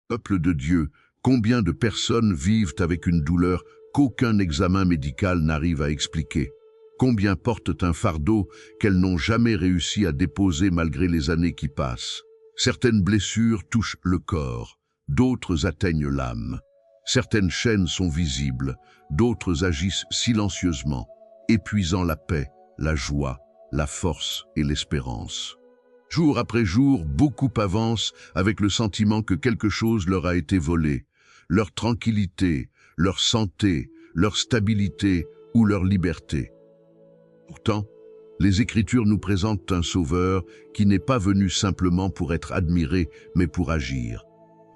Peuple de Dieu, combien de personnes vivent avec une douleur qu'aucun examen médical n'arrive à expliquer? Combien portent un fardeau qu'elles n'ont jamais réussi à déposer malgré les années qui passent? Certaines blessures touchent le corps, d'autres atteignent l'âme. Certaines chaînes sont visibles, d'autres agissent silencieusement, épuisant la paix, la joie, la force et l'espérance. Jour après jour, beaucoup avancent avec le sentiment que quelque chose leur a été volé. Leur tranquillité, leur santé, leur stabilité ou leur liberté. Pourtant, les Écritures nous présentent un Sauveur qui n'est pas venu simplement pour être admiré, mais pour agir.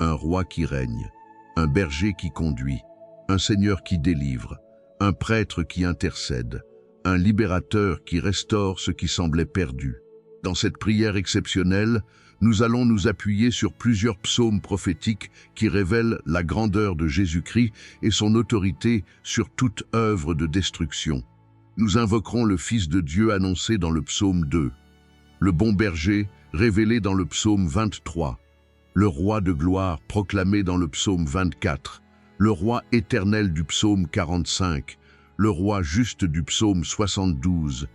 Un roi qui règne, un berger qui conduit, un Seigneur qui délivre, un prêtre qui intercède, un libérateur qui restaure ce qui semblait perdu. Dans cette prière exceptionnelle, nous allons nous appuyer sur plusieurs psaumes prophétiques qui révèlent la grandeur de Jésus-Christ et son autorité sur toute œuvre de destruction. Nous invoquerons le Fils de Dieu annoncé dans le psaume 2, le bon berger révélé dans le psaume 23, le roi de gloire proclamé dans le psaume 24, le roi éternel du psaume 45, le roi juste du psaume 72,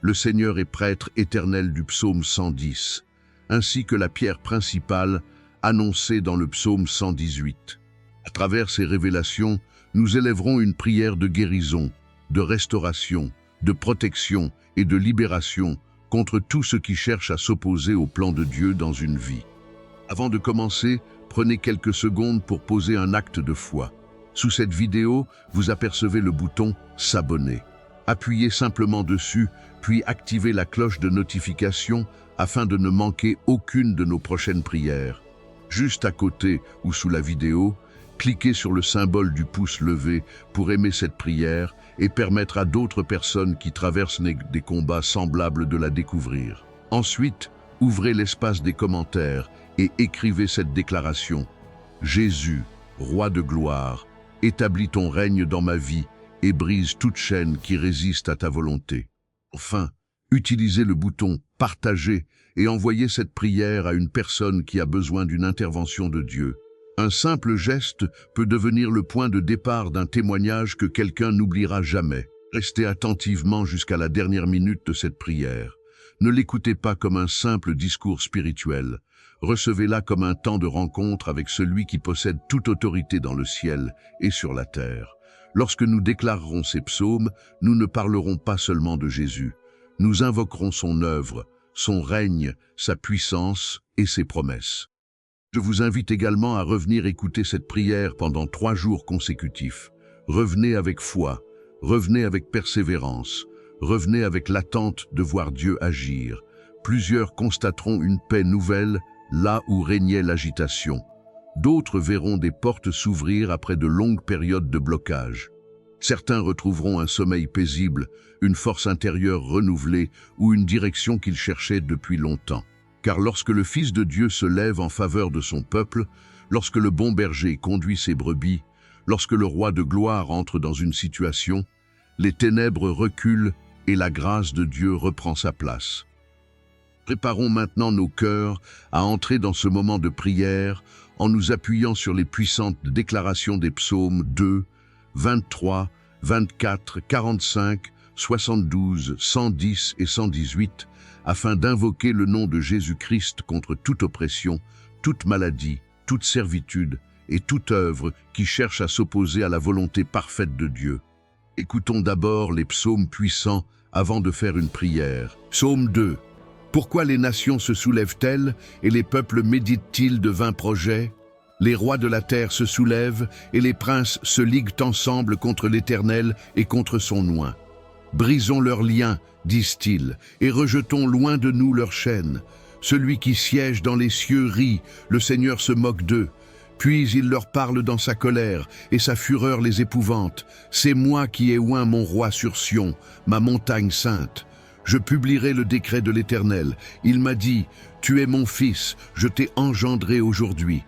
le Seigneur et prêtre éternel du psaume 110, ainsi que la pierre principale annoncée dans le psaume 118. À travers ces révélations, nous élèverons une prière de guérison, de restauration, de protection et de libération contre tout ce qui cherche à s'opposer au plan de Dieu dans une vie. Avant de commencer, prenez quelques secondes pour poser un acte de foi. Sous cette vidéo, vous apercevez le bouton « S'abonner ». Appuyez simplement dessus, puis activez la cloche de notification afin de ne manquer aucune de nos prochaines prières. Juste à côté ou sous la vidéo, cliquez sur le symbole du pouce levé pour aimer cette prière et permettre à d'autres personnes qui traversent des combats semblables de la découvrir. Ensuite, ouvrez l'espace des commentaires et écrivez cette déclaration. Jésus, roi de gloire, établis ton règne dans ma vie et brise toute chaîne qui résiste à ta volonté. Enfin, utilisez le bouton « Partager » et envoyez cette prière à une personne qui a besoin d'une intervention de Dieu. Un simple geste peut devenir le point de départ d'un témoignage que quelqu'un n'oubliera jamais. Restez attentivement jusqu'à la dernière minute de cette prière. Ne l'écoutez pas comme un simple discours spirituel. Recevez-la comme un temps de rencontre avec celui qui possède toute autorité dans le ciel et sur la terre. Lorsque nous déclarerons ces psaumes, nous ne parlerons pas seulement de Jésus. Nous invoquerons son œuvre, son règne, sa puissance et ses promesses. Je vous invite également à revenir écouter cette prière pendant 3 jours consécutifs. Revenez avec foi, revenez avec persévérance, revenez avec l'attente de voir Dieu agir. Plusieurs constateront une paix nouvelle là où régnait l'agitation. D'autres verront des portes s'ouvrir après de longues périodes de blocage. Certains retrouveront un sommeil paisible, une force intérieure renouvelée ou une direction qu'ils cherchaient depuis longtemps. Car lorsque le Fils de Dieu se lève en faveur de son peuple, lorsque le bon berger conduit ses brebis, lorsque le roi de gloire entre dans une situation, les ténèbres reculent et la grâce de Dieu reprend sa place. Préparons maintenant nos cœurs à entrer dans ce moment de prière en nous appuyant sur les puissantes déclarations des psaumes 2, 23, 24, 45, 72, 110 et 118, afin d'invoquer le nom de Jésus-Christ contre toute oppression, toute maladie, toute servitude et toute œuvre qui cherche à s'opposer à la volonté parfaite de Dieu. Écoutons d'abord les psaumes puissants avant de faire une prière. Psaume 2. Pourquoi les nations se soulèvent-elles et les peuples méditent-ils de vains projets? Les rois de la terre se soulèvent et les princes se liguent ensemble contre l'Éternel et contre son oint. Brisons leurs liens, disent-ils, et rejetons loin de nous leurs chaînes. Celui qui siège dans les cieux rit, le Seigneur se moque d'eux. Puis il leur parle dans sa colère, et sa fureur les épouvante. C'est moi qui ai oint mon roi sur Sion, ma montagne sainte. Je publierai le décret de l'Éternel. Il m'a dit, « Tu es mon fils, je t'ai engendré aujourd'hui.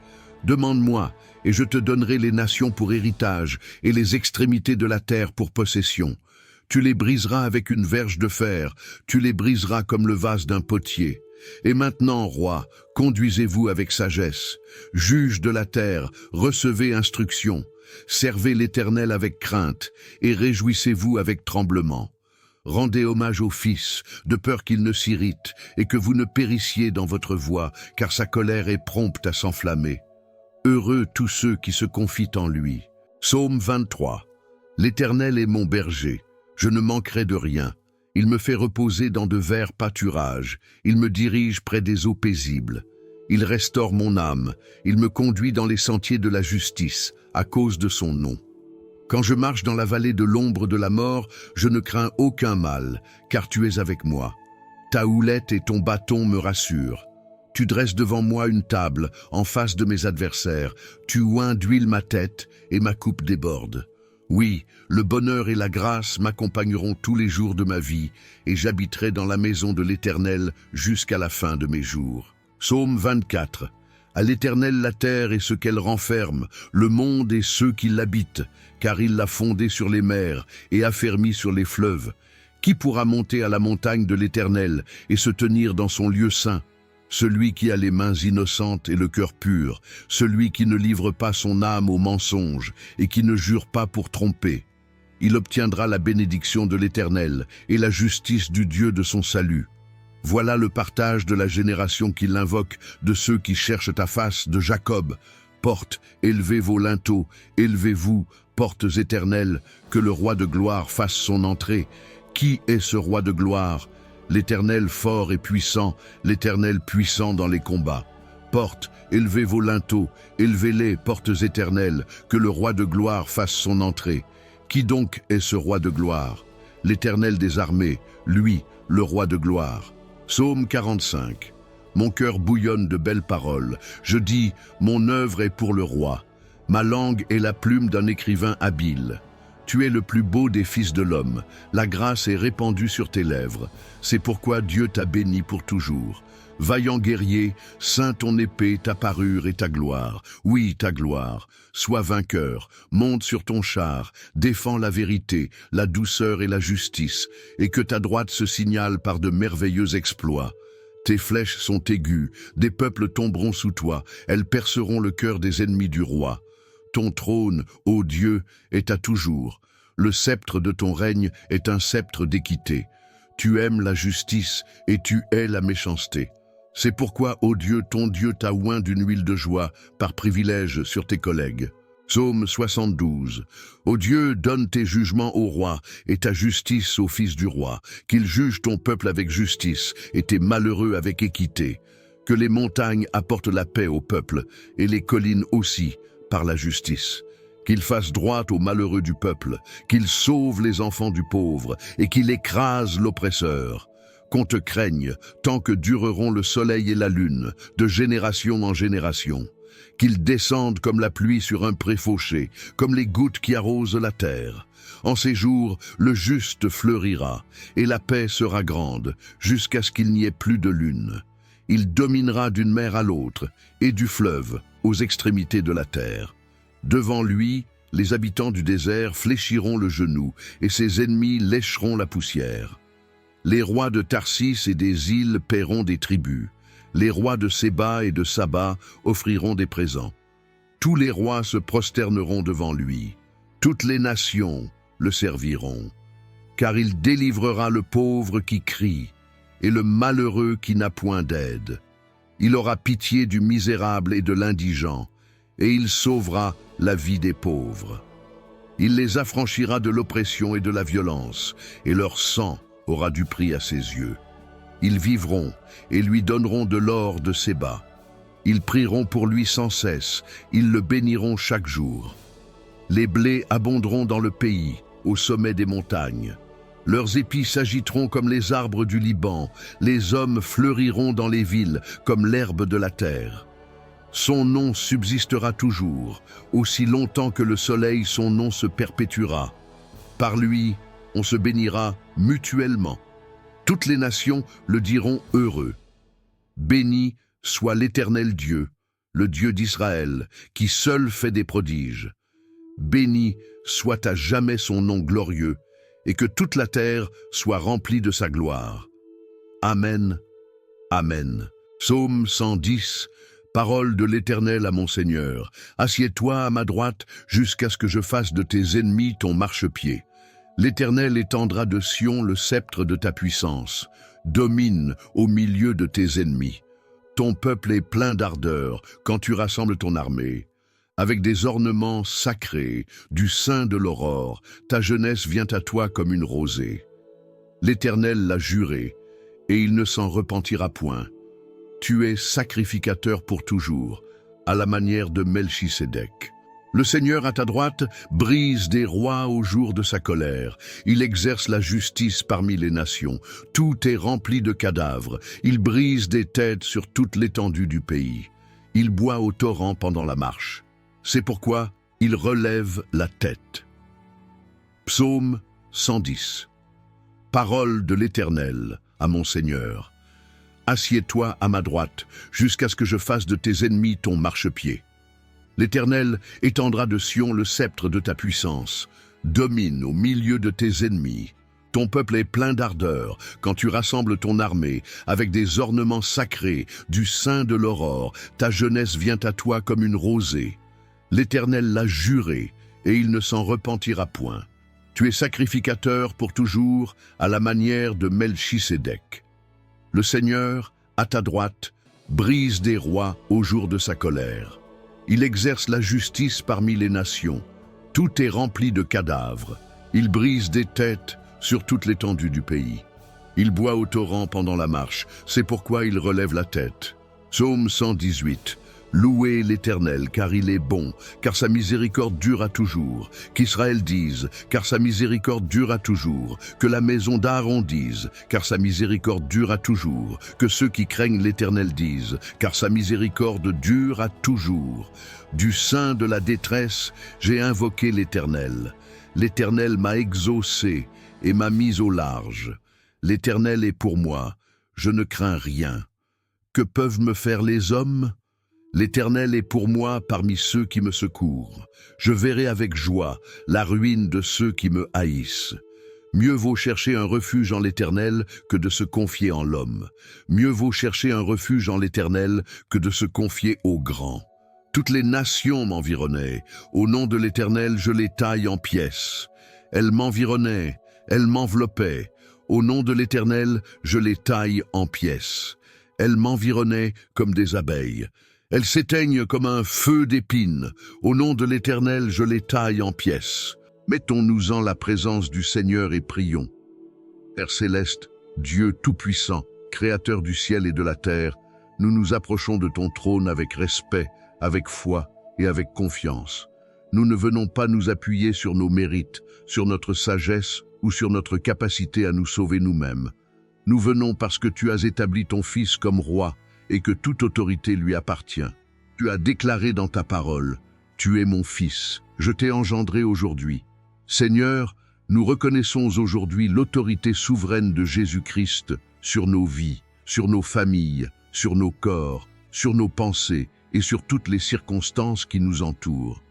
Demande-moi, et je te donnerai les nations pour héritage, et les extrémités de la terre pour possession. Tu les briseras avec une verge de fer, tu les briseras comme le vase d'un potier. Et maintenant, roi, conduisez-vous avec sagesse. Juge de la terre, recevez instruction. Servez l'Éternel avec crainte, et réjouissez-vous avec tremblement. Rendez hommage au Fils, de peur qu'il ne s'irrite, et que vous ne périssiez dans votre voie, car sa colère est prompte à s'enflammer. Heureux tous ceux qui se confient en lui. Psaume 23. L'Éternel est mon berger, je ne manquerai de rien. Il me fait reposer dans de verts pâturages, il me dirige près des eaux paisibles. Il restaure mon âme, il me conduit dans les sentiers de la justice, à cause de son nom. Quand je marche dans la vallée de l'ombre de la mort, je ne crains aucun mal, car tu es avec moi. Ta houlette et ton bâton me rassurent. Tu dresses devant moi une table, en face de mes adversaires. Tu oins d'huile ma tête, et ma coupe déborde. Oui, le bonheur et la grâce m'accompagneront tous les jours de ma vie, et j'habiterai dans la maison de l'Éternel jusqu'à la fin de mes jours. Psaume 24. À l'Éternel la terre et ce qu'elle renferme, le monde et ceux qui l'habitent, car il l'a fondé sur les mers et affermi sur les fleuves. Qui pourra monter à la montagne de l'Éternel et se tenir dans son lieu saint? Celui qui a les mains innocentes et le cœur pur, celui qui ne livre pas son âme au mensonge et qui ne jure pas pour tromper. Il obtiendra la bénédiction de l'Éternel et la justice du Dieu de son salut. Voilà le partage de la génération qui l'invoque, de ceux qui cherchent ta face, de Jacob. Portes, élevez vos linteaux, élevez-vous, portes éternelles, que le roi de gloire fasse son entrée. Qui est ce roi de gloire? L'Éternel fort et puissant, l'Éternel puissant dans les combats. Portes, élevez vos linteaux, élevez-les, portes éternelles, que le roi de gloire fasse son entrée. Qui donc est ce roi de gloire? L'Éternel des armées, lui, le roi de gloire. Psaume 45. Mon cœur bouillonne de belles paroles. Je dis, mon œuvre est pour le roi. Ma langue est la plume d'un écrivain habile. Tu es le plus beau des fils de l'homme. La grâce est répandue sur tes lèvres. C'est pourquoi Dieu t'a béni pour toujours. Vaillant guerrier, ceins ton épée, ta parure et ta gloire. Oui, ta gloire. Sois vainqueur, monte sur ton char, défends la vérité, la douceur et la justice, et que ta droite se signale par de merveilleux exploits. Tes flèches sont aiguës, des peuples tomberont sous toi, elles perceront le cœur des ennemis du roi. Ton trône, ô Dieu, est à toujours. Le sceptre de ton règne est un sceptre d'équité. Tu aimes la justice et tu hais la méchanceté. C'est pourquoi, ô Dieu, ton Dieu t'a oint d'une huile de joie, par privilège sur tes collègues. Psaume 72. Ô Dieu, donne tes jugements au roi et ta justice au fils du roi, qu'il juge ton peuple avec justice et tes malheureux avec équité. Que les montagnes apportent la paix au peuple et les collines aussi, par la justice. Qu'il fasse droit aux malheureux du peuple, qu'il sauve les enfants du pauvre et qu'il écrase l'oppresseur. Qu'on te craigne tant que dureront le soleil et la lune, de génération en génération. Qu'il descende comme la pluie sur un pré fauché, comme les gouttes qui arrosent la terre. En ces jours, le juste fleurira, et la paix sera grande, jusqu'à ce qu'il n'y ait plus de lune. Il dominera d'une mer à l'autre, et du fleuve aux extrémités de la terre. Devant lui, les habitants du désert fléchiront le genou, et ses ennemis lécheront la poussière. Les rois de Tarsis et des îles paieront des tributs. Les rois de Séba et de Saba offriront des présents. Tous les rois se prosterneront devant lui. Toutes les nations le serviront. Car il délivrera le pauvre qui crie, et le malheureux qui n'a point d'aide. Il aura pitié du misérable et de l'indigent, et il sauvera la vie des pauvres. Il les affranchira de l'oppression et de la violence, et leur sang aura du prix à ses yeux. Ils vivront et lui donneront de l'or de Séba. Ils prieront pour lui sans cesse, ils le béniront chaque jour. Les blés abonderont dans le pays, au sommet des montagnes. Leurs épis s'agiteront comme les arbres du Liban, les hommes fleuriront dans les villes comme l'herbe de la terre. Son nom subsistera toujours, aussi longtemps que le soleil son nom se perpétuera. Par lui, on se bénira mutuellement. Toutes les nations le diront heureux. Béni soit l'Éternel Dieu, le Dieu d'Israël, qui seul fait des prodiges. Béni soit à jamais son nom glorieux, et que toute la terre soit remplie de sa gloire. Amen. Amen. Psaume 110. Parole de l'Éternel à mon Seigneur. Assieds-toi à ma droite jusqu'à ce que je fasse de tes ennemis ton marchepied. L'Éternel étendra de Sion le sceptre de ta puissance. Domine au milieu de tes ennemis. Ton peuple est plein d'ardeur quand tu rassembles ton armée. Avec des ornements sacrés du sein de l'aurore, ta jeunesse vient à toi comme une rosée. L'Éternel l'a juré, et il ne s'en repentira point. Tu es sacrificateur pour toujours, à la manière de Melchisédek. Le Seigneur à ta droite brise des rois au jour de sa colère. Il exerce la justice parmi les nations. Tout est rempli de cadavres. Il brise des têtes sur toute l'étendue du pays. Il boit au torrent pendant la marche. C'est pourquoi il relève la tête. Psaume 110. Parole de l'Éternel à mon Seigneur. Assieds-toi à ma droite, jusqu'à ce que je fasse de tes ennemis ton marchepied. L'Éternel étendra de Sion le sceptre de ta puissance. Domine au milieu de tes ennemis. Ton peuple est plein d'ardeur quand tu rassembles ton armée avec des ornements sacrés du sein de l'aurore. Ta jeunesse vient à toi comme une rosée. L'Éternel l'a juré et il ne s'en repentira point. Tu es sacrificateur pour toujours à la manière de Melchisédek. Le Seigneur, à ta droite, brise des rois au jour de sa colère. Il exerce la justice parmi les nations. Tout est rempli de cadavres. Il brise des têtes sur toute l'étendue du pays. Il boit au torrent pendant la marche. C'est pourquoi il relève la tête. Psaume 118. Louez l'Éternel, car il est bon, car sa miséricorde dure à toujours. Qu'Israël dise, car sa miséricorde dure à toujours. Que la maison d'Aaron dise, car sa miséricorde dure à toujours. Que ceux qui craignent l'Éternel disent, car sa miséricorde dure à toujours. Du sein de la détresse, j'ai invoqué l'Éternel. L'Éternel m'a exaucé et m'a mis au large. L'Éternel est pour moi, je ne crains rien. Que peuvent me faire les hommes ? L'Éternel est pour moi parmi ceux qui me secourent. Je verrai avec joie la ruine de ceux qui me haïssent. Mieux vaut chercher un refuge en l'Éternel que de se confier en l'homme. Mieux vaut chercher un refuge en l'Éternel que de se confier au grand. Toutes les nations m'environnaient. Au nom de l'Éternel, je les taille en pièces. Elles m'environnaient, elles m'enveloppaient. Au nom de l'Éternel, je les taille en pièces. Elles m'environnaient comme des abeilles. Elles s'éteignent comme un feu d'épines. Au nom de l'Éternel, je les taille en pièces. Mettons-nous en la présence du Seigneur et prions. Père céleste, Dieu tout-puissant, Créateur du ciel et de la terre, nous nous approchons de ton trône avec respect, avec foi et avec confiance. Nous ne venons pas nous appuyer sur nos mérites, sur notre sagesse ou sur notre capacité à nous sauver nous-mêmes. Nous venons parce que tu as établi ton Fils comme roi, et que toute autorité lui appartient. Tu as déclaré dans ta parole, « Tu es mon Fils, je t'ai engendré aujourd'hui. » Seigneur, nous reconnaissons aujourd'hui l'autorité souveraine de Jésus-Christ sur nos vies, sur nos familles, sur nos corps, sur nos pensées et sur toutes les circonstances qui nous entourent.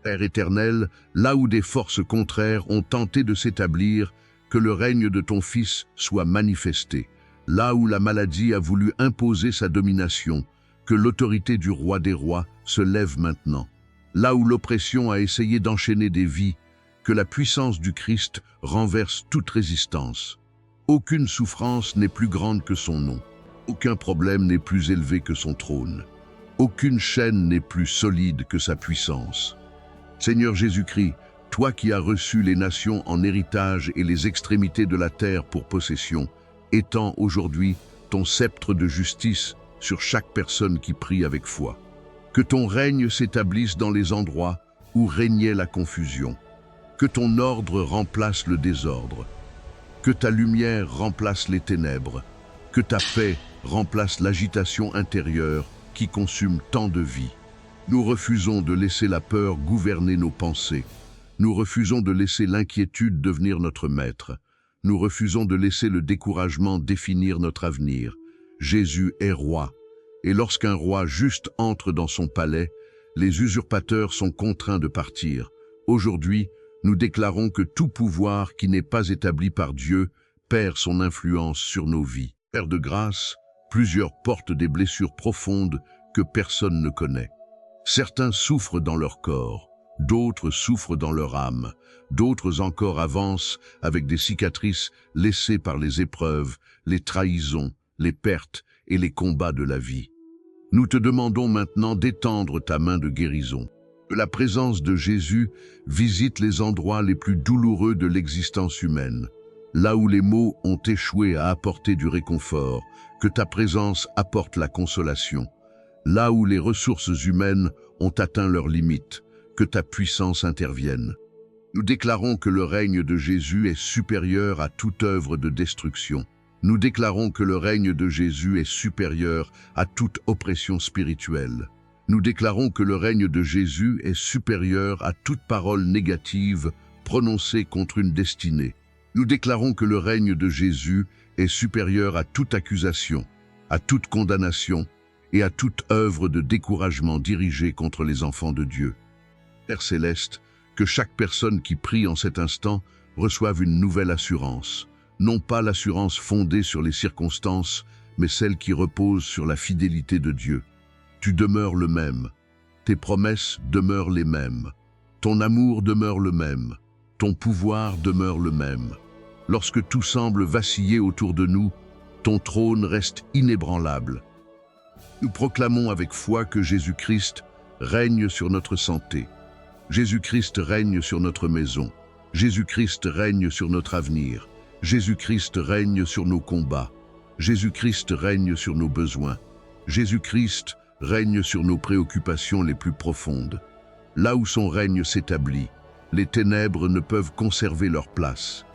Père éternel, là où des forces contraires ont tenté de s'établir, que le règne de ton Fils soit manifesté. Là où la maladie a voulu imposer sa domination, que l'autorité du roi des rois se lève maintenant. Là où l'oppression a essayé d'enchaîner des vies, que la puissance du Christ renverse toute résistance. Aucune souffrance n'est plus grande que son nom. Aucun problème n'est plus élevé que son trône. Aucune chaîne n'est plus solide que sa puissance. Seigneur Jésus-Christ, toi qui as reçu les nations en héritage et les extrémités de la terre pour possession, étends aujourd'hui ton sceptre de justice sur chaque personne qui prie avec foi. Que ton règne s'établisse dans les endroits où régnait la confusion. Que ton ordre remplace le désordre. Que ta lumière remplace les ténèbres. Que ta paix remplace l'agitation intérieure qui consume tant de vies. Nous refusons de laisser la peur gouverner nos pensées. Nous refusons de laisser l'inquiétude devenir notre maître. Nous refusons de laisser le découragement définir notre avenir. Jésus est roi. Et lorsqu'un roi juste entre dans son palais, les usurpateurs sont contraints de partir. Aujourd'hui, nous déclarons que tout pouvoir qui n'est pas établi par Dieu perd son influence sur nos vies. Père de grâce, Plusieurs portent des blessures profondes que personne ne connaît. Certains souffrent dans leur corps, d'autres souffrent dans leur âme, d'autres encore avancent avec des cicatrices laissées par les épreuves, les trahisons, les pertes et les combats de la vie. Nous te demandons maintenant d'étendre ta main de guérison. Que la présence de Jésus visite les endroits les plus douloureux de l'existence humaine. Là où les mots ont échoué à apporter du réconfort, que ta présence apporte la consolation. Là où les ressources humaines ont atteint leurs limites, que ta puissance intervienne. Nous déclarons que le règne de Jésus est supérieur à toute œuvre de destruction. Nous déclarons que le règne de Jésus est supérieur à toute oppression spirituelle. Nous déclarons que le règne de Jésus est supérieur à toute parole négative prononcée contre une destinée. Nous déclarons que le règne de Jésus est supérieur à toute accusation, à toute condamnation et à toute œuvre de découragement dirigée contre les enfants de Dieu. Père céleste, que chaque personne qui prie en cet instant reçoive une nouvelle assurance, non pas l'assurance fondée sur les circonstances, mais celle qui repose sur la fidélité de Dieu. Tu demeures le même, tes promesses demeurent les mêmes, ton amour demeure le même, ton pouvoir demeure le même. Lorsque tout semble vaciller autour de nous, ton trône reste inébranlable. Nous proclamons avec foi que Jésus-Christ règne sur notre santé. Jésus-Christ règne sur notre maison. Jésus-Christ règne sur notre avenir. Jésus-Christ règne sur nos combats. Jésus-Christ règne sur nos besoins. Jésus-Christ règne sur nos préoccupations les plus profondes. Là où son règne s'établit, les ténèbres ne peuvent conserver leur place.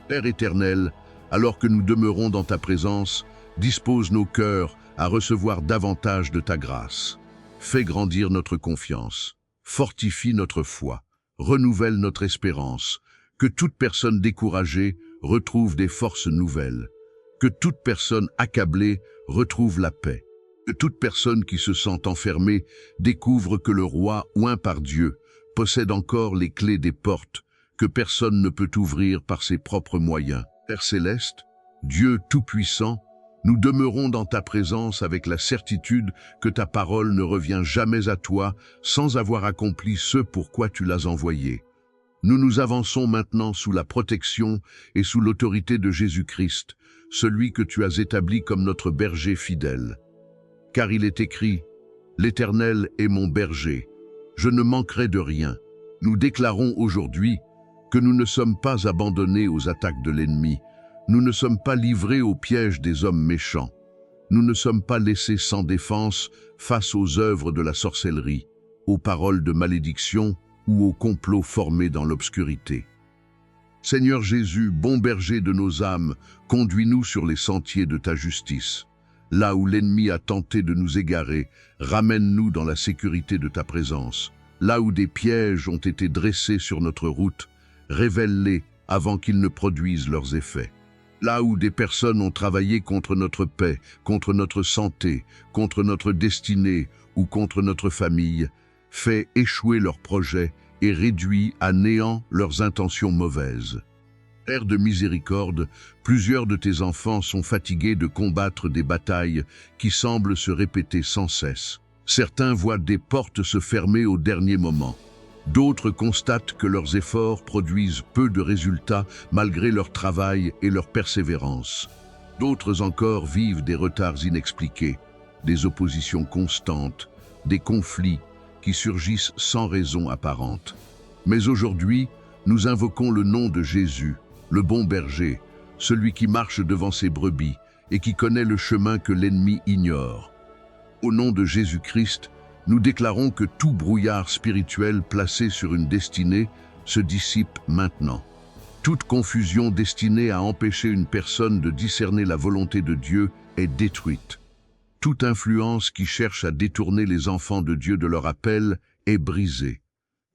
Père éternel, alors que nous demeurons dans ta présence, dispose nos cœurs à recevoir davantage de ta grâce. Fais grandir notre confiance, fortifie notre foi, renouvelle notre espérance, que toute personne découragée retrouve des forces nouvelles, que toute personne accablée retrouve la paix, que toute personne qui se sent enfermée découvre que le roi, oint par Dieu, possède encore les clés des portes que personne ne peut ouvrir par ses propres moyens. Père céleste, Dieu tout-puissant, nous demeurons dans ta présence avec la certitude que ta parole ne revient jamais à toi sans avoir accompli ce pourquoi tu l'as envoyée. Nous nous avançons maintenant sous la protection et sous l'autorité de Jésus-Christ, celui que tu as établi comme notre berger fidèle. Car il est écrit, « L'Éternel est mon berger, je ne manquerai de rien ». Nous déclarons aujourd'hui que nous ne sommes pas abandonnés aux attaques de l'ennemi, nous ne sommes pas livrés aux pièges des hommes méchants, nous ne sommes pas laissés sans défense face aux œuvres de la sorcellerie, aux paroles de malédiction ou aux complots formés dans l'obscurité. Seigneur Jésus, bon berger de nos âmes, conduis-nous sur les sentiers de ta justice. Là où l'ennemi a tenté de nous égarer, ramène-nous dans la sécurité de ta présence. Là où des pièges ont été dressés sur notre route, révèle-les avant qu'ils ne produisent leurs effets. Là où des personnes ont travaillé contre notre paix, contre notre santé, contre notre destinée ou contre notre famille, fais échouer leurs projets et réduis à néant leurs intentions mauvaises. Père de miséricorde, plusieurs de tes enfants sont fatigués de combattre des batailles qui semblent se répéter sans cesse. Certains voient des portes se fermer au dernier moment. D'autres constatent que leurs efforts produisent peu de résultats malgré leur travail et leur persévérance. D'autres encore vivent des retards inexpliqués, des oppositions constantes, des conflits qui surgissent sans raison apparente. Mais aujourd'hui, nous invoquons le nom de Jésus, le bon berger, celui qui marche devant ses brebis et qui connaît le chemin que l'ennemi ignore. Au nom de Jésus-Christ, nous déclarons que tout brouillard spirituel placé sur une destinée se dissipe maintenant. Toute confusion destinée à empêcher une personne de discerner la volonté de Dieu est détruite. Toute influence qui cherche à détourner les enfants de Dieu de leur appel est brisée.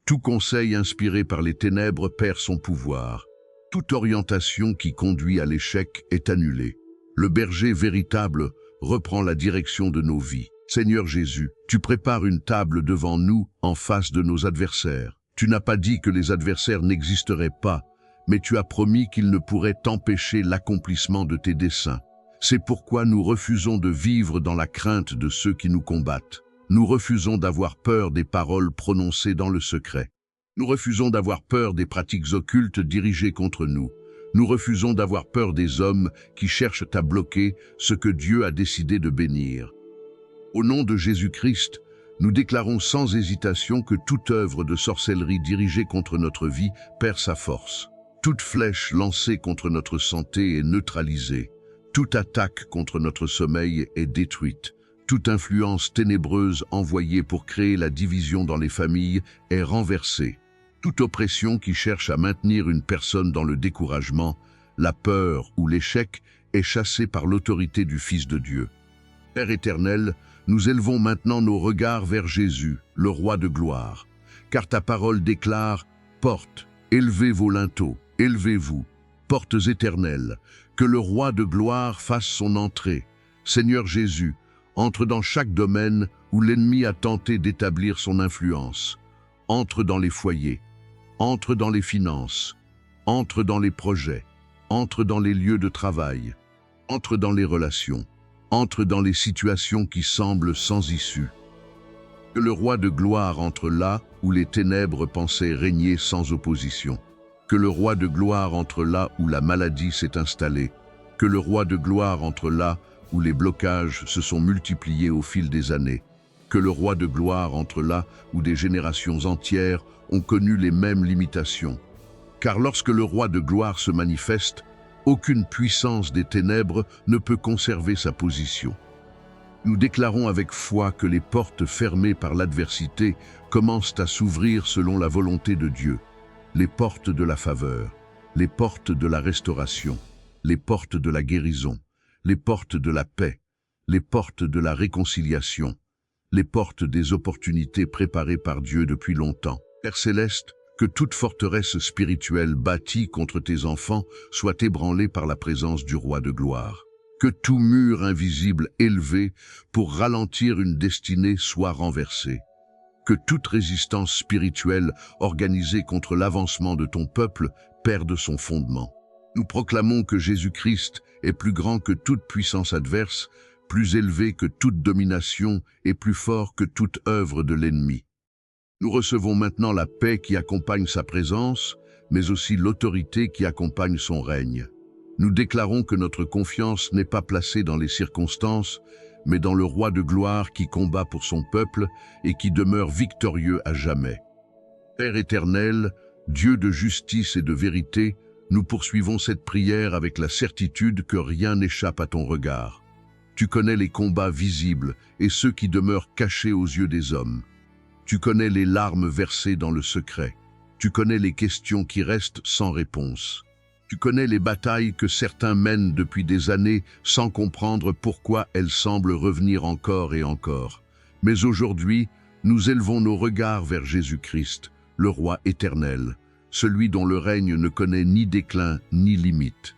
Tout conseil inspiré par les ténèbres perd son pouvoir. Toute orientation qui conduit à l'échec est annulée. Le berger véritable reprend la direction de nos vies. Seigneur Jésus, tu prépares une table devant nous en face de nos adversaires. Tu n'as pas dit que les adversaires n'existeraient pas, mais tu as promis qu'ils ne pourraient empêcher l'accomplissement de tes desseins. C'est pourquoi nous refusons de vivre dans la crainte de ceux qui nous combattent. Nous refusons d'avoir peur des paroles prononcées dans le secret. Nous refusons d'avoir peur des pratiques occultes dirigées contre nous. Nous refusons d'avoir peur des hommes qui cherchent à bloquer ce que Dieu a décidé de bénir. Au nom de Jésus-Christ, nous déclarons sans hésitation que toute œuvre de sorcellerie dirigée contre notre vie perd sa force. Toute flèche lancée contre notre santé est neutralisée. Toute attaque contre notre sommeil est détruite. Toute influence ténébreuse envoyée pour créer la division dans les familles est renversée. Toute oppression qui cherche à maintenir une personne dans le découragement, la peur ou l'échec est chassée par l'autorité du Fils de Dieu. Père éternel, nous élevons maintenant nos regards vers Jésus, le Roi de gloire. Car ta parole déclare « Portes, élevez vos linteaux, élevez-vous, portes éternelles, que le Roi de gloire fasse son entrée. Seigneur Jésus, entre dans chaque domaine où l'ennemi a tenté d'établir son influence. Entre dans les foyers, entre dans les finances, entre dans les projets, entre dans les lieux de travail, entre dans les relations, entre dans les situations qui semblent sans issue. Que le Roi de gloire entre là où les ténèbres pensaient régner sans opposition. Que le Roi de gloire entre là où la maladie s'est installée. Que le Roi de gloire entre là où les blocages se sont multipliés au fil des années. Que le Roi de gloire entre là où des générations entières ont connu les mêmes limitations. Car lorsque le Roi de gloire se manifeste, aucune puissance des ténèbres ne peut conserver sa position. Nous déclarons avec foi que les portes fermées par l'adversité commencent à s'ouvrir selon la volonté de Dieu. Les portes de la faveur, les portes de la restauration, les portes de la guérison, les portes de la paix, les portes de la réconciliation, les portes des opportunités préparées par Dieu depuis longtemps. Père céleste, que toute forteresse spirituelle bâtie contre tes enfants soit ébranlée par la présence du Roi de gloire. Que tout mur invisible élevé pour ralentir une destinée soit renversé. Que toute résistance spirituelle organisée contre l'avancement de ton peuple perde son fondement. Nous proclamons que Jésus-Christ est plus grand que toute puissance adverse, plus élevé que toute domination et plus fort que toute œuvre de l'ennemi. Nous recevons maintenant la paix qui accompagne sa présence, mais aussi l'autorité qui accompagne son règne. Nous déclarons que notre confiance n'est pas placée dans les circonstances, mais dans le Roi de gloire qui combat pour son peuple et qui demeure victorieux à jamais. Père éternel, Dieu de justice et de vérité, nous poursuivons cette prière avec la certitude que rien n'échappe à ton regard. Tu connais les combats visibles et ceux qui demeurent cachés aux yeux des hommes. Tu connais les larmes versées dans le secret. Tu connais les questions qui restent sans réponse. Tu connais les batailles que certains mènent depuis des années sans comprendre pourquoi elles semblent revenir encore et encore. Mais aujourd'hui, nous élevons nos regards vers Jésus-Christ, le Roi éternel, celui dont le règne ne connaît ni déclin ni limite.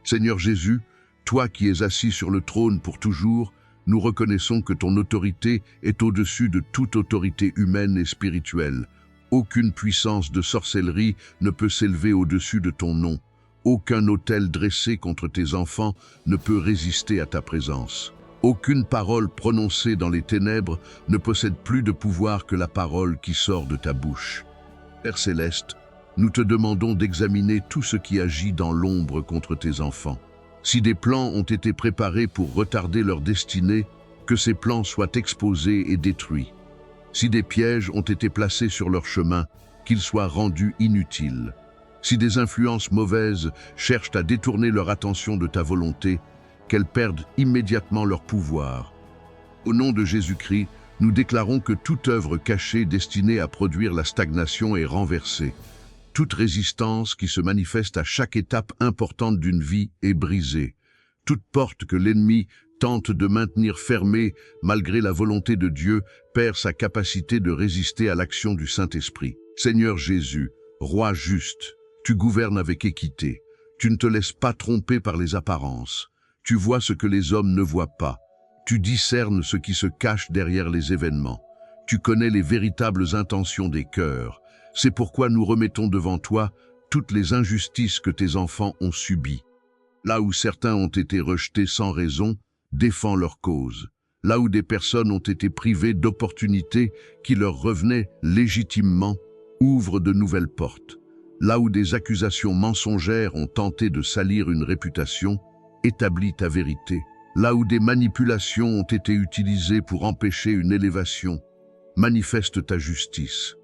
Seigneur Jésus, toi qui es assis sur le trône pour toujours, nous reconnaissons que ton autorité est au-dessus de toute autorité humaine et spirituelle. Aucune puissance de sorcellerie ne peut s'élever au-dessus de ton nom. Aucun autel dressé contre tes enfants ne peut résister à ta présence. Aucune parole prononcée dans les ténèbres ne possède plus de pouvoir que la parole qui sort de ta bouche. Père céleste, nous te demandons d'examiner tout ce qui agit dans l'ombre contre tes enfants. Si des plans ont été préparés pour retarder leur destinée, que ces plans soient exposés et détruits. Si des pièges ont été placés sur leur chemin, qu'ils soient rendus inutiles. Si des influences mauvaises cherchent à détourner leur attention de ta volonté, qu'elles perdent immédiatement leur pouvoir. Au nom de Jésus-Christ, nous déclarons que toute œuvre cachée destinée à produire la stagnation est renversée. Toute résistance qui se manifeste à chaque étape importante d'une vie est brisée. Toute porte que l'ennemi tente de maintenir fermée malgré la volonté de Dieu perd sa capacité de résister à l'action du Saint-Esprit. Seigneur Jésus, Roi juste, tu gouvernes avec équité. Tu ne te laisses pas tromper par les apparences. Tu vois ce que les hommes ne voient pas. Tu discernes ce qui se cache derrière les événements. Tu connais les véritables intentions des cœurs. C'est pourquoi nous remettons devant toi toutes les injustices que tes enfants ont subies. Là où certains ont été rejetés sans raison, défends leur cause. Là où des personnes ont été privées d'opportunités qui leur revenaient légitimement, ouvre de nouvelles portes. Là où des accusations mensongères ont tenté de salir une réputation, établis ta vérité. Là où des manipulations ont été utilisées pour empêcher une élévation, manifeste ta justice.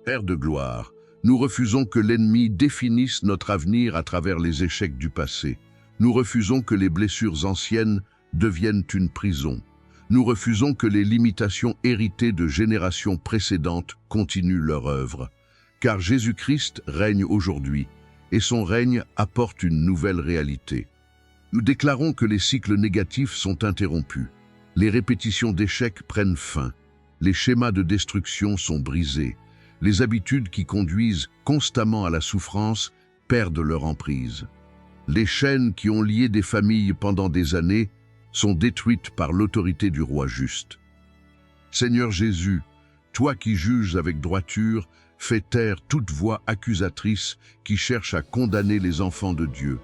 Père de gloire, nous refusons que l'ennemi définisse notre avenir à travers les échecs du passé. Nous refusons que les blessures anciennes deviennent une prison. Nous refusons que les limitations héritées de générations précédentes continuent leur œuvre. Car Jésus-Christ règne aujourd'hui, et son règne apporte une nouvelle réalité. Nous déclarons que les cycles négatifs sont interrompus. Les répétitions d'échecs prennent fin. Les schémas de destruction sont brisés. Les habitudes qui conduisent constamment à la souffrance perdent leur emprise. Les chaînes qui ont lié des familles pendant des années sont détruites par l'autorité du roi juste. Seigneur Jésus, toi qui juges avec droiture, fais taire toute voix accusatrice qui cherche à condamner les enfants de Dieu.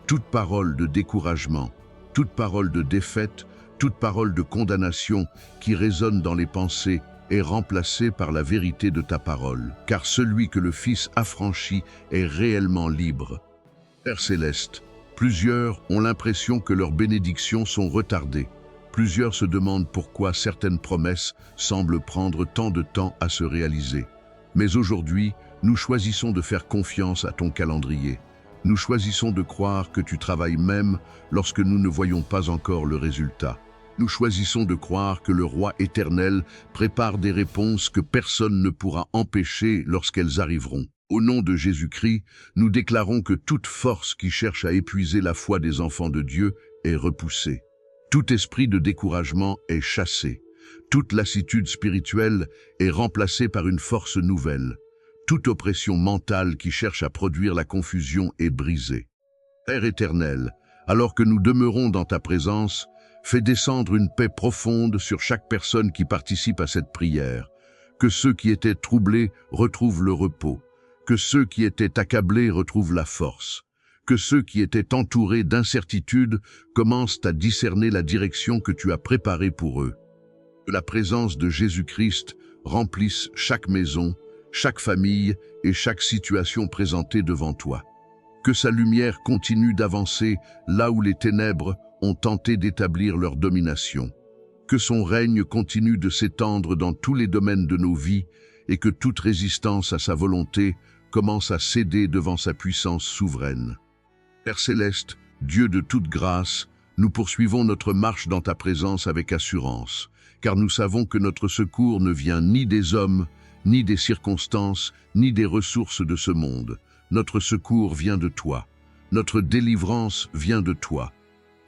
Toute parole de découragement, toute parole de défaite, toute parole de condamnation qui résonne dans les pensées est remplacée par la vérité de ta parole, car celui que le Fils affranchit est réellement libre. Père céleste, plusieurs ont l'impression que leurs bénédictions sont retardées. Plusieurs se demandent pourquoi certaines promesses semblent prendre tant de temps à se réaliser. Mais aujourd'hui, nous choisissons de faire confiance à ton calendrier. Nous choisissons de croire que tu travailles même lorsque nous ne voyons pas encore le résultat. Nous choisissons de croire que le Roi éternel prépare des réponses que personne ne pourra empêcher lorsqu'elles arriveront. Au nom de Jésus-Christ, nous déclarons que toute force qui cherche à épuiser la foi des enfants de Dieu est repoussée. Tout esprit de découragement est chassé. Toute lassitude spirituelle est remplacée par une force nouvelle. Toute oppression mentale qui cherche à produire la confusion est brisée. Père éternel, alors que nous demeurons dans ta présence, fais descendre une paix profonde sur chaque personne qui participe à cette prière. Que ceux qui étaient troublés retrouvent le repos. Que ceux qui étaient accablés retrouvent la force. Que ceux qui étaient entourés d'incertitudes commencent à discerner la direction que tu as préparée pour eux. Que la présence de Jésus-Christ remplisse chaque maison, chaque famille et chaque situation présentée devant toi. Que sa lumière continue d'avancer là où les ténèbres ont tenté d'établir leur domination. Que son règne continue de s'étendre dans tous les domaines de nos vies et que toute résistance à sa volonté commence à céder devant sa puissance souveraine. Père céleste, Dieu de toute grâce, nous poursuivons notre marche dans ta présence avec assurance, car nous savons que notre secours ne vient ni des hommes, ni des circonstances, ni des ressources de ce monde. Notre secours vient de toi. Notre délivrance vient de toi.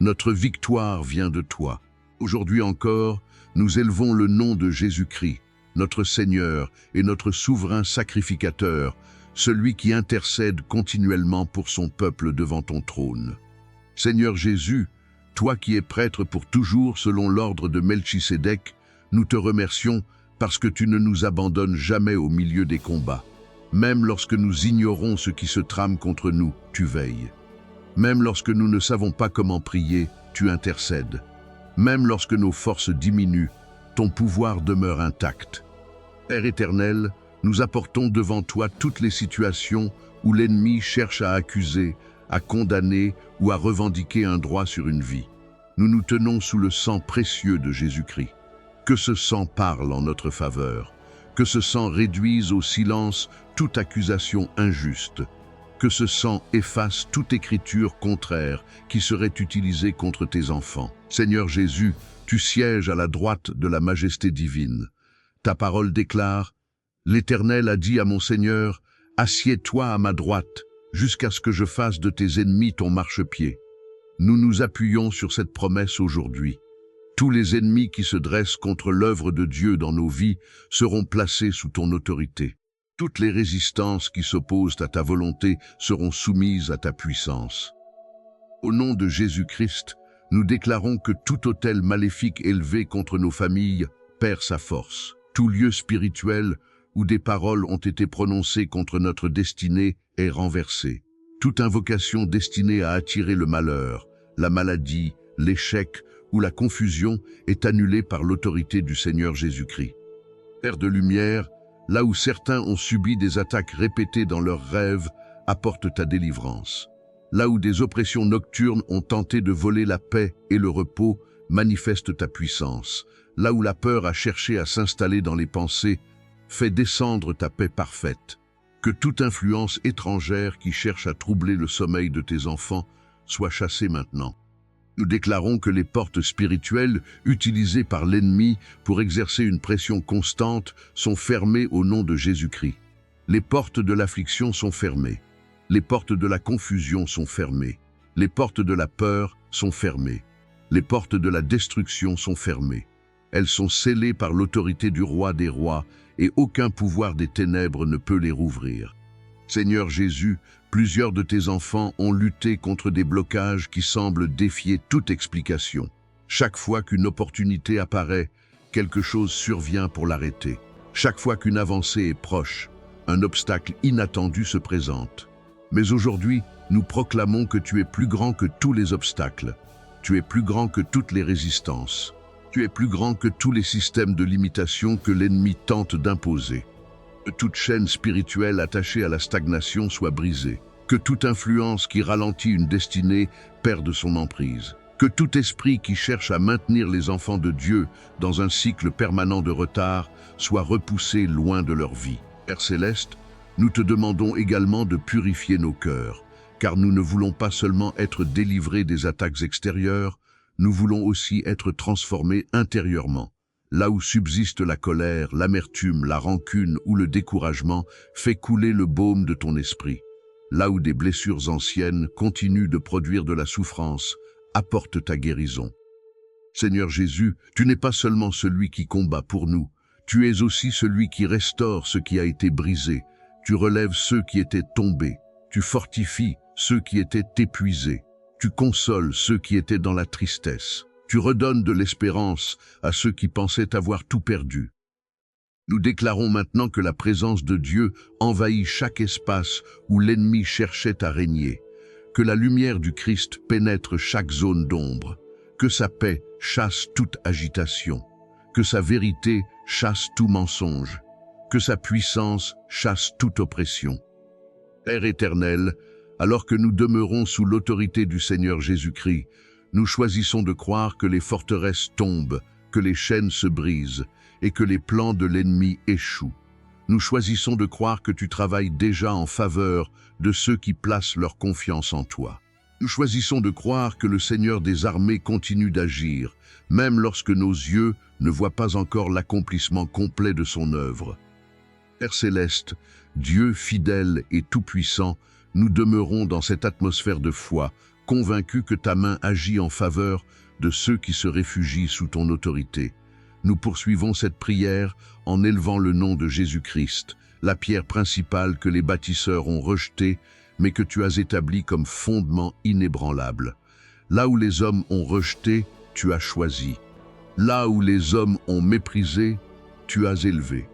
Notre victoire vient de toi. Aujourd'hui encore, nous élevons le nom de Jésus-Christ, notre Seigneur et notre souverain sacrificateur, celui qui intercède continuellement pour son peuple devant ton trône. Seigneur Jésus, toi qui es prêtre pour toujours selon l'ordre de Melchisédek, nous te remercions parce que tu ne nous abandonnes jamais au milieu des combats. Même lorsque nous ignorons ce qui se trame contre nous, tu veilles. Même lorsque nous ne savons pas comment prier, tu intercèdes. Même lorsque nos forces diminuent, ton pouvoir demeure intact. Père éternel, nous apportons devant toi toutes les situations où l'ennemi cherche à accuser, à condamner ou à revendiquer un droit sur une vie. Nous nous tenons sous le sang précieux de Jésus-Christ. Que ce sang parle en notre faveur. Que ce sang réduise au silence toute accusation injuste. Que ce sang efface toute écriture contraire qui serait utilisée contre tes enfants. Seigneur Jésus, tu sièges à la droite de la majesté divine. Ta parole déclare: « L'Éternel a dit à mon Seigneur, assieds-toi à ma droite, jusqu'à ce que je fasse de tes ennemis ton marchepied. » Nous nous appuyons sur cette promesse aujourd'hui. Tous les ennemis qui se dressent contre l'œuvre de Dieu dans nos vies seront placés sous ton autorité. Toutes les résistances qui s'opposent à ta volonté seront soumises à ta puissance. Au nom de Jésus-Christ, nous déclarons que tout autel maléfique élevé contre nos familles perd sa force. Tout lieu spirituel où des paroles ont été prononcées contre notre destinée est renversé. Toute invocation destinée à attirer le malheur, la maladie, l'échec ou la confusion est annulée par l'autorité du Seigneur Jésus-Christ. Père de lumière, là où certains ont subi des attaques répétées dans leurs rêves, apporte ta délivrance. Là où des oppressions nocturnes ont tenté de voler la paix et le repos, manifeste ta puissance. Là où la peur a cherché à s'installer dans les pensées, fais descendre ta paix parfaite. Que toute influence étrangère qui cherche à troubler le sommeil de tes enfants soit chassée maintenant. Nous déclarons que les portes spirituelles utilisées par l'ennemi pour exercer une pression constante sont fermées au nom de Jésus-Christ. Les portes de l'affliction sont fermées. Les portes de la confusion sont fermées. Les portes de la peur sont fermées. Les portes de la destruction sont fermées. Elles sont scellées par l'autorité du roi des rois et aucun pouvoir des ténèbres ne peut les rouvrir. Seigneur Jésus, plusieurs de tes enfants ont lutté contre des blocages qui semblent défier toute explication. Chaque fois qu'une opportunité apparaît, quelque chose survient pour l'arrêter. Chaque fois qu'une avancée est proche, un obstacle inattendu se présente. Mais aujourd'hui, nous proclamons que tu es plus grand que tous les obstacles. Tu es plus grand que toutes les résistances. Tu es plus grand que tous les systèmes de limitation que l'ennemi tente d'imposer. Que toute chaîne spirituelle attachée à la stagnation soit brisée. Que toute influence qui ralentit une destinée perde son emprise. Que tout esprit qui cherche à maintenir les enfants de Dieu dans un cycle permanent de retard soit repoussé loin de leur vie. Père Céleste, nous te demandons également de purifier nos cœurs, car nous ne voulons pas seulement être délivrés des attaques extérieures, nous voulons aussi être transformés intérieurement. Là où subsiste la colère, l'amertume, la rancune ou le découragement, fais couler le baume de ton esprit. Là où des blessures anciennes continuent de produire de la souffrance, apporte ta guérison. Seigneur Jésus, tu n'es pas seulement celui qui combat pour nous, tu es aussi celui qui restaure ce qui a été brisé, tu relèves ceux qui étaient tombés, tu fortifies ceux qui étaient épuisés, tu consoles ceux qui étaient dans la tristesse. Tu redonnes de l'espérance à ceux qui pensaient avoir tout perdu. Nous déclarons maintenant que la présence de Dieu envahit chaque espace où l'ennemi cherchait à régner, que la lumière du Christ pénètre chaque zone d'ombre, que sa paix chasse toute agitation, que sa vérité chasse tout mensonge, que sa puissance chasse toute oppression. Père éternel, alors que nous demeurons sous l'autorité du Seigneur Jésus-Christ, nous choisissons de croire que les forteresses tombent, que les chaînes se brisent et que les plans de l'ennemi échouent. Nous choisissons de croire que tu travailles déjà en faveur de ceux qui placent leur confiance en toi. Nous choisissons de croire que le Seigneur des armées continue d'agir, même lorsque nos yeux ne voient pas encore l'accomplissement complet de son œuvre. Père Céleste, Dieu fidèle et tout-puissant, nous demeurons dans cette atmosphère de foi, convaincus que ta main agit en faveur de ceux qui se réfugient sous ton autorité. Nous poursuivons cette prière en élevant le nom de Jésus-Christ, la pierre principale que les bâtisseurs ont rejetée, mais que tu as établie comme fondement inébranlable. Là où les hommes ont rejeté, tu as choisi. Là où les hommes ont méprisé, tu as élevé.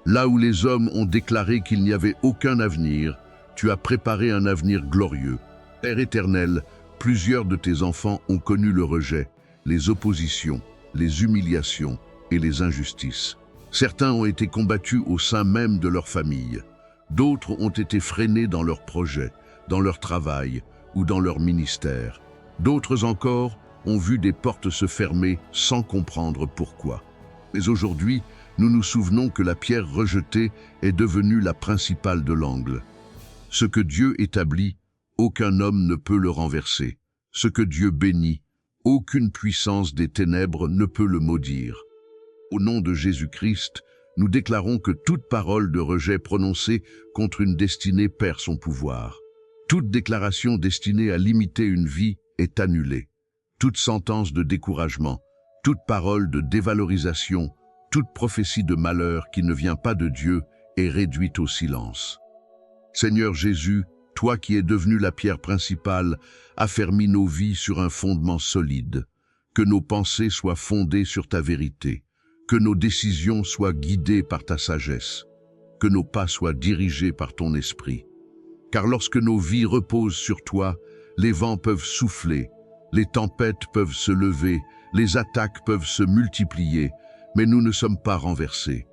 Là où les hommes ont déclaré qu'il n'y avait aucun avenir, tu as préparé un avenir glorieux. Père éternel, plusieurs de tes enfants ont connu le rejet, les oppositions, les humiliations et les injustices. Certains ont été combattus au sein même de leur famille. D'autres ont été freinés dans leurs projets, dans leur travail ou dans leur ministère. D'autres encore ont vu des portes se fermer sans comprendre pourquoi. Mais aujourd'hui, nous nous souvenons que la pierre rejetée est devenue la principale de l'angle. Ce que Dieu établit, aucun homme ne peut le renverser. Ce que Dieu bénit, aucune puissance des ténèbres ne peut le maudire. Au nom de Jésus-Christ, nous déclarons que toute parole de rejet prononcée contre une destinée perd son pouvoir. Toute déclaration destinée à limiter une vie est annulée. Toute sentence de découragement, toute parole de dévalorisation, toute prophétie de malheur qui ne vient pas de Dieu est réduite au silence. Seigneur Jésus, toi qui es devenu la pierre principale, affermis nos vies sur un fondement solide. Que nos pensées soient fondées sur ta vérité. Que nos décisions soient guidées par ta sagesse. Que nos pas soient dirigés par ton esprit. Car lorsque nos vies reposent sur toi, les vents peuvent souffler, les tempêtes peuvent se lever, les attaques peuvent se multiplier, mais nous ne sommes pas renversés.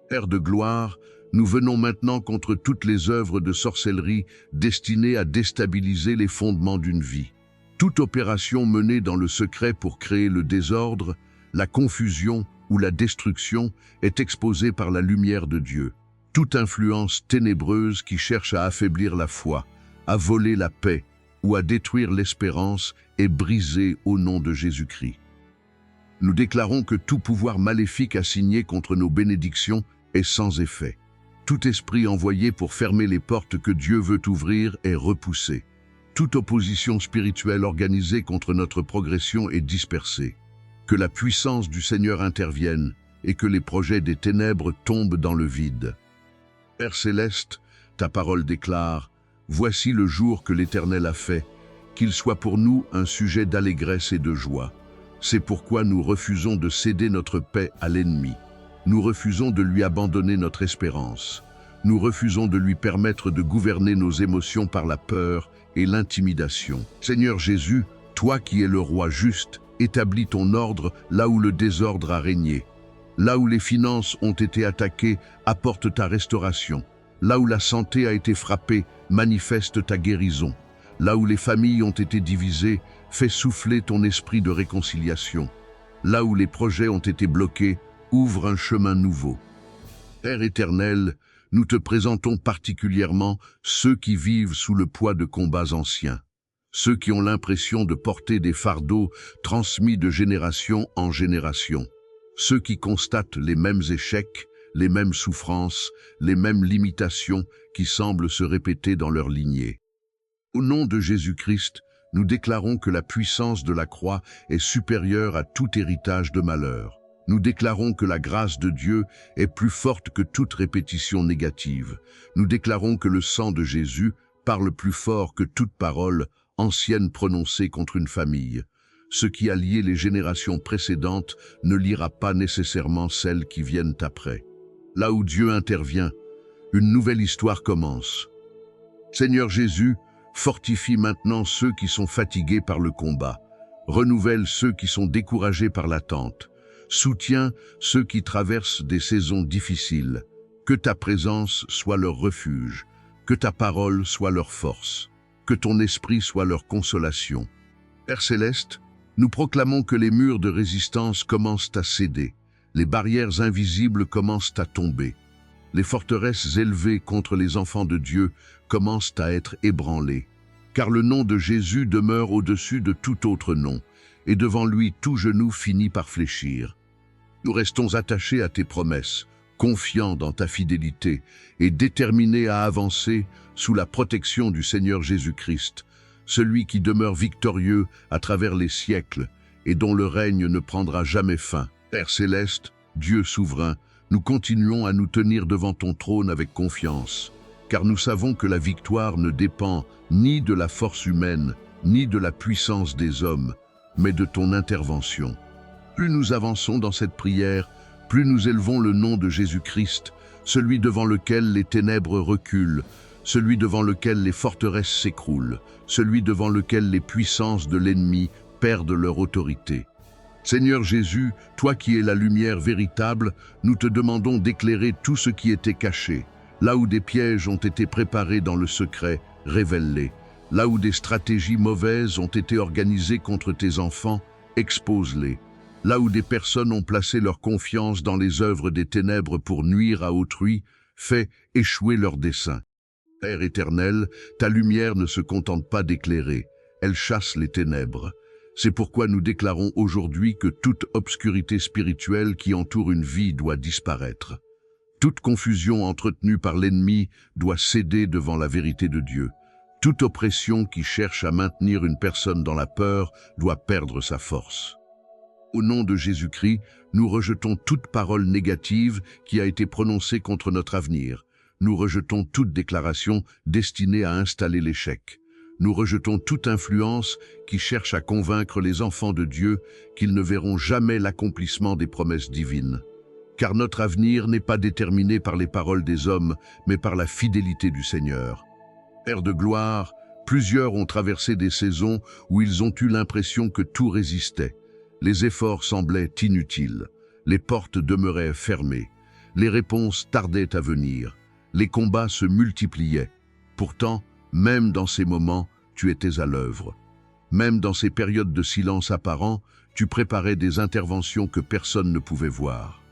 Père de gloire, nous venons maintenant contre toutes les œuvres de sorcellerie destinées à déstabiliser les fondements d'une vie. Toute opération menée dans le secret pour créer le désordre, la confusion ou la destruction est exposée par la lumière de Dieu. Toute influence ténébreuse qui cherche à affaiblir la foi, à voler la paix ou à détruire l'espérance est brisée au nom de Jésus-Christ. Nous déclarons que tout pouvoir maléfique assigné contre nos bénédictions est sans effet. Tout esprit envoyé pour fermer les portes que Dieu veut ouvrir est repoussé. Toute opposition spirituelle organisée contre notre progression est dispersée. Que la puissance du Seigneur intervienne et que les projets des ténèbres tombent dans le vide. Père céleste, ta parole déclare « Voici le jour que l'Éternel a fait, qu'il soit pour nous un sujet d'allégresse et de joie. C'est pourquoi nous refusons de céder notre paix à l'ennemi. Nous refusons de lui abandonner notre espérance. Nous refusons de lui permettre de gouverner nos émotions par la peur et l'intimidation. Seigneur Jésus, toi qui es le roi juste, établis ton ordre là où le désordre a régné. Là où les finances ont été attaquées, apporte ta restauration. Là où la santé a été frappée, manifeste ta guérison. Là où les familles ont été divisées, fais souffler ton esprit de réconciliation. Là où les projets ont été bloqués, ouvre un chemin nouveau. Père éternel, nous te présentons particulièrement ceux qui vivent sous le poids de combats anciens. Ceux qui ont l'impression de porter des fardeaux transmis de génération en génération. Ceux qui constatent les mêmes échecs, les mêmes souffrances, les mêmes limitations qui semblent se répéter dans leur lignée. Au nom de Jésus-Christ, nous déclarons que la puissance de la croix est supérieure à tout héritage de malheur. Nous déclarons que la grâce de Dieu est plus forte que toute répétition négative. Nous déclarons que le sang de Jésus parle plus fort que toute parole ancienne prononcée contre une famille. Ce qui a lié les générations précédentes ne liera pas nécessairement celles qui viennent après. Là où Dieu intervient, une nouvelle histoire commence. Seigneur Jésus, fortifie maintenant ceux qui sont fatigués par le combat. Renouvelle ceux qui sont découragés par l'attente. Soutiens ceux qui traversent des saisons difficiles. Que ta présence soit leur refuge. Que ta parole soit leur force. Que ton esprit soit leur consolation. Père céleste, nous proclamons que les murs de résistance commencent à céder. Les barrières invisibles commencent à tomber. Les forteresses élevées contre les enfants de Dieu commencent à être ébranlées. Car le nom de Jésus demeure au-dessus de tout autre nom, et devant lui tout genou finit par fléchir. Nous restons attachés à tes promesses, confiants dans ta fidélité et déterminés à avancer sous la protection du Seigneur Jésus-Christ, celui qui demeure victorieux à travers les siècles et dont le règne ne prendra jamais fin. Père céleste, Dieu souverain, nous continuons à nous tenir devant ton trône avec confiance, car nous savons que la victoire ne dépend ni de la force humaine, ni de la puissance des hommes, mais de ton intervention. Plus nous avançons dans cette prière, plus nous élevons le nom de Jésus-Christ, celui devant lequel les ténèbres reculent, celui devant lequel les forteresses s'écroulent, celui devant lequel les puissances de l'ennemi perdent leur autorité. Seigneur Jésus, toi qui es la lumière véritable, nous te demandons d'éclairer tout ce qui était caché. Là où des pièges ont été préparés dans le secret, révèle-les. Là où des stratégies mauvaises ont été organisées contre tes enfants, expose-les. Là où des personnes ont placé leur confiance dans les œuvres des ténèbres pour nuire à autrui, fais échouer leurs desseins. Père éternel, ta lumière ne se contente pas d'éclairer, elle chasse les ténèbres. C'est pourquoi nous déclarons aujourd'hui que toute obscurité spirituelle qui entoure une vie doit disparaître. Toute confusion entretenue par l'ennemi doit céder devant la vérité de Dieu. Toute oppression qui cherche à maintenir une personne dans la peur doit perdre sa force. Au nom de Jésus-Christ, nous rejetons toute parole négative qui a été prononcée contre notre avenir. Nous rejetons toute déclaration destinée à installer l'échec. Nous rejetons toute influence qui cherche à convaincre les enfants de Dieu qu'ils ne verront jamais l'accomplissement des promesses divines. Car notre avenir n'est pas déterminé par les paroles des hommes, mais par la fidélité du Seigneur. Père de gloire, plusieurs ont traversé des saisons où ils ont eu l'impression que tout résistait. Les efforts semblaient inutiles, les portes demeuraient fermées, les réponses tardaient à venir, les combats se multipliaient. Pourtant, même dans ces moments, tu étais à l'œuvre. Même dans ces périodes de silence apparent, tu préparais des interventions que personne ne pouvait voir.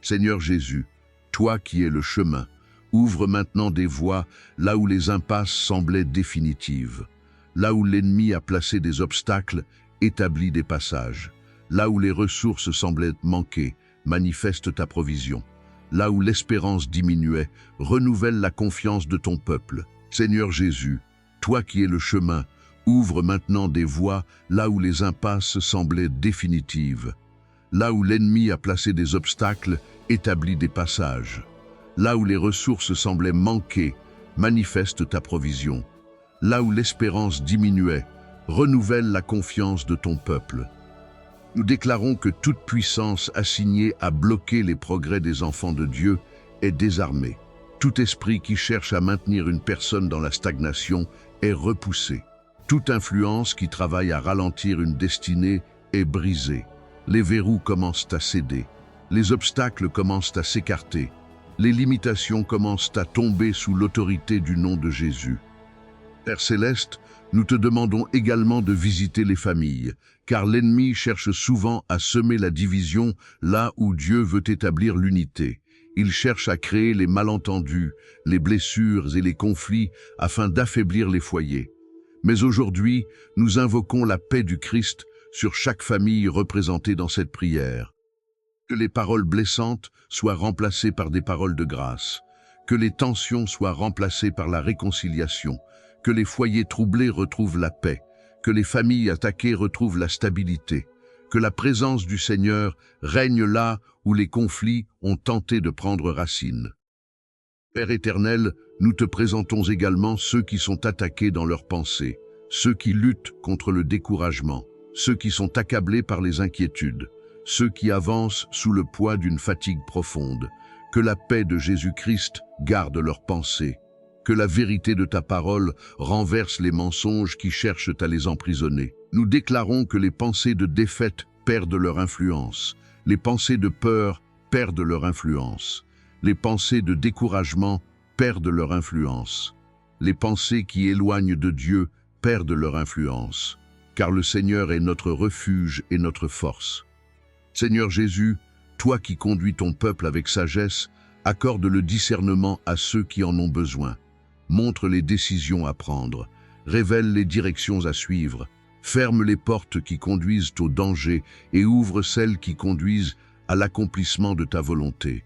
Seigneur Jésus, toi qui es le chemin, ouvre maintenant des voies là où les impasses semblaient définitives, là où l'ennemi a placé des obstacles, établi des passages, là où les ressources semblaient manquer, manifeste ta provision, là où l'espérance diminuait, renouvelle la confiance de ton peuple. Seigneur Jésus, toi qui es le chemin, ouvre maintenant des voies là où les impasses semblaient définitives, là où l'ennemi a placé des obstacles, établi des passages, là où les ressources semblaient manquer, manifeste ta provision, là où l'espérance diminuait, renouvelle la confiance de ton peuple. Nous déclarons que toute puissance assignée à bloquer les progrès des enfants de Dieu est désarmée. Tout esprit qui cherche à maintenir une personne dans la stagnation est repoussé. Toute influence qui travaille à ralentir une destinée est brisée. Les verrous commencent à céder. Les obstacles commencent à s'écarter. Les limitations commencent à tomber sous l'autorité du nom de Jésus. Père Céleste, nous te demandons également de visiter les familles, car l'ennemi cherche souvent à semer la division là où Dieu veut établir l'unité. Il cherche à créer les malentendus, les blessures et les conflits afin d'affaiblir les foyers. Mais aujourd'hui, nous invoquons la paix du Christ sur chaque famille représentée dans cette prière. Que les paroles blessantes soient remplacées par des paroles de grâce, que les tensions soient remplacées par la réconciliation, que les foyers troublés retrouvent la paix, que les familles attaquées retrouvent la stabilité, que la présence du Seigneur règne là où les conflits ont tenté de prendre racine. Père éternel, nous te présentons également ceux qui sont attaqués dans leurs pensées, ceux qui luttent contre le découragement, ceux qui sont accablés par les inquiétudes, ceux qui avancent sous le poids d'une fatigue profonde. Que la paix de Jésus-Christ garde leurs pensées, que la vérité de ta parole renverse les mensonges qui cherchent à les emprisonner. Nous déclarons que les pensées de défaite perdent leur influence, les pensées de peur perdent leur influence, les pensées de découragement perdent leur influence, les pensées qui éloignent de Dieu perdent leur influence, car le Seigneur est notre refuge et notre force. Seigneur Jésus, toi qui conduis ton peuple avec sagesse, accorde le discernement à ceux qui en ont besoin. Montre les décisions à prendre, révèle les directions à suivre, ferme les portes qui conduisent au danger et ouvre celles qui conduisent à l'accomplissement de ta volonté.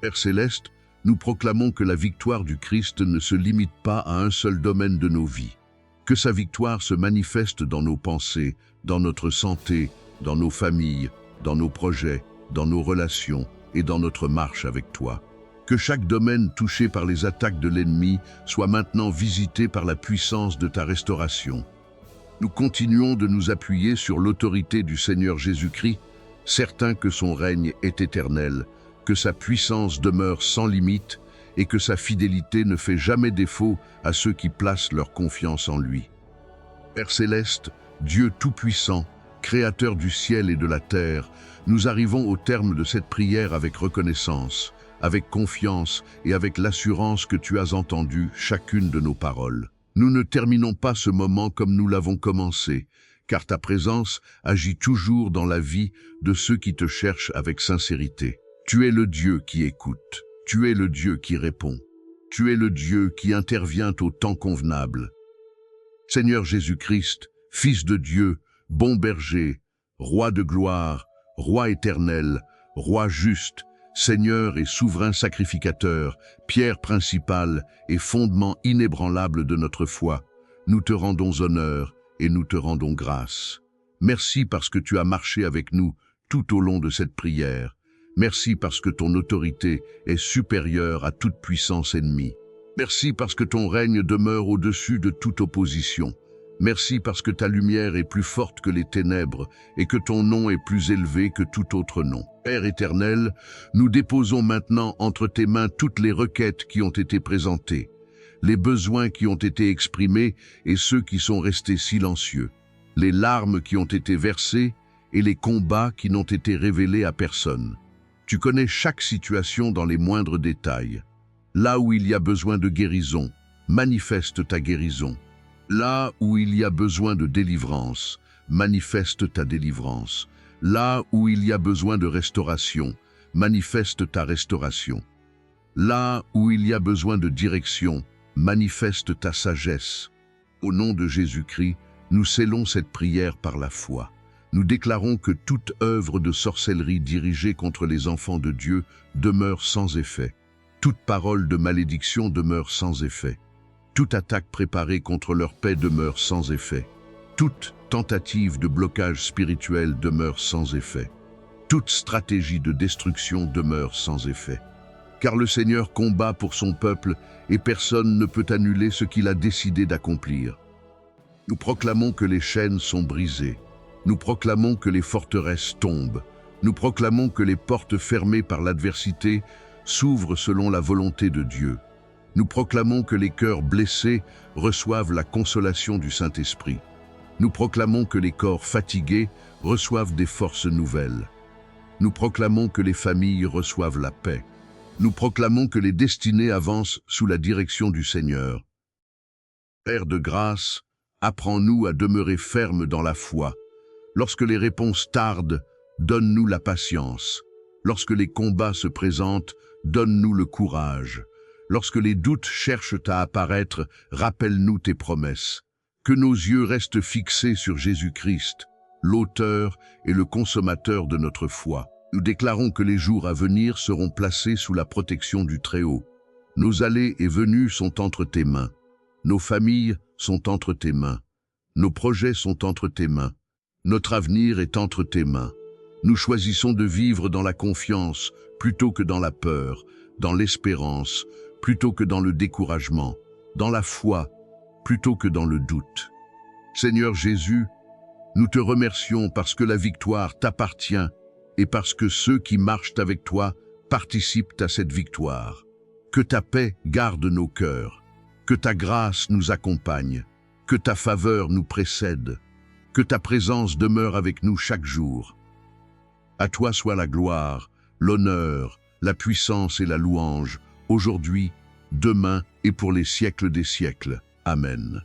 Père Céleste, nous proclamons que la victoire du Christ ne se limite pas à un seul domaine de nos vies. Que sa victoire se manifeste dans nos pensées, dans notre santé, dans nos familles, dans nos projets, dans nos relations et dans notre marche avec toi. Que chaque domaine touché par les attaques de l'ennemi soit maintenant visité par la puissance de ta restauration. Nous continuons de nous appuyer sur l'autorité du Seigneur Jésus-Christ, certains que son règne est éternel, que sa puissance demeure sans limite et que sa fidélité ne fait jamais défaut à ceux qui placent leur confiance en lui. Père Céleste, Dieu Tout-Puissant, Créateur du ciel et de la terre, nous arrivons au terme de cette prière avec reconnaissance, avec confiance et avec l'assurance que tu as entendu chacune de nos paroles. Nous ne terminons pas ce moment comme nous l'avons commencé, car ta présence agit toujours dans la vie de ceux qui te cherchent avec sincérité. Tu es le Dieu qui écoute, tu es le Dieu qui répond, tu es le Dieu qui intervient au temps convenable. Seigneur Jésus-Christ, Fils de Dieu, bon berger, Roi de gloire, Roi éternel, Roi juste, Seigneur et souverain sacrificateur, pierre principale et fondement inébranlable de notre foi, nous te rendons honneur et nous te rendons grâce. Merci parce que tu as marché avec nous tout au long de cette prière. Merci parce que ton autorité est supérieure à toute puissance ennemie. Merci parce que ton règne demeure au-dessus de toute opposition. Merci parce que ta lumière est plus forte que les ténèbres et que ton nom est plus élevé que tout autre nom. Père éternel, nous déposons maintenant entre tes mains toutes les requêtes qui ont été présentées. les besoins qui ont été exprimés et ceux qui sont restés silencieux, les larmes qui ont été versées et les combats qui n'ont été révélés à personne. Tu connais chaque situation dans les moindres détails. Là où il y a besoin de guérison, manifeste ta guérison. Là où il y a besoin de délivrance, manifeste ta délivrance. Là où il y a besoin de restauration, manifeste ta restauration. Là où il y a besoin de direction, manifeste ta sagesse. Au nom de Jésus-Christ, nous scellons cette prière par la foi. Nous déclarons que toute œuvre de sorcellerie dirigée contre les enfants de Dieu demeure sans effet. Toute parole de malédiction demeure sans effet. Toute attaque préparée contre leur paix demeure sans effet. Toute tentative de blocage spirituel demeure sans effet. Toute stratégie de destruction demeure sans effet. Car le Seigneur combat pour son peuple et personne ne peut annuler ce qu'il a décidé d'accomplir. Nous proclamons que les chaînes sont brisées. Nous proclamons que les forteresses tombent. Nous proclamons que les portes fermées par l'adversité s'ouvrent selon la volonté de Dieu. Nous proclamons que les cœurs blessés reçoivent la consolation du Saint-Esprit. Nous proclamons que les corps fatigués reçoivent des forces nouvelles. Nous proclamons que les familles reçoivent la paix. Nous proclamons que les destinées avancent sous la direction du Seigneur. Père de grâce, apprends-nous à demeurer fermes dans la foi. Lorsque les réponses tardent, donne-nous la patience. Lorsque les combats se présentent, donne-nous le courage. Lorsque les doutes cherchent à apparaître, rappelle-nous tes promesses. Que nos yeux restent fixés sur Jésus-Christ, l'auteur et le consommateur de notre foi. Nous déclarons que les jours à venir seront placés sous la protection du Très-Haut. Nos allées et venues sont entre tes mains. Nos familles sont entre tes mains. Nos projets sont entre tes mains. Notre avenir est entre tes mains. Nous choisissons de vivre dans la confiance plutôt que dans la peur, dans l'espérance plutôt que dans le découragement, dans la foi plutôt que dans le doute. Seigneur Jésus, nous te remercions parce que la victoire t'appartient et parce que ceux qui marchent avec toi participent à cette victoire. Que ta paix garde nos cœurs, que ta grâce nous accompagne, que ta faveur nous précède, que ta présence demeure avec nous chaque jour. À toi soit la gloire, l'honneur, la puissance et la louange, aujourd'hui, demain et pour les siècles des siècles. Amen.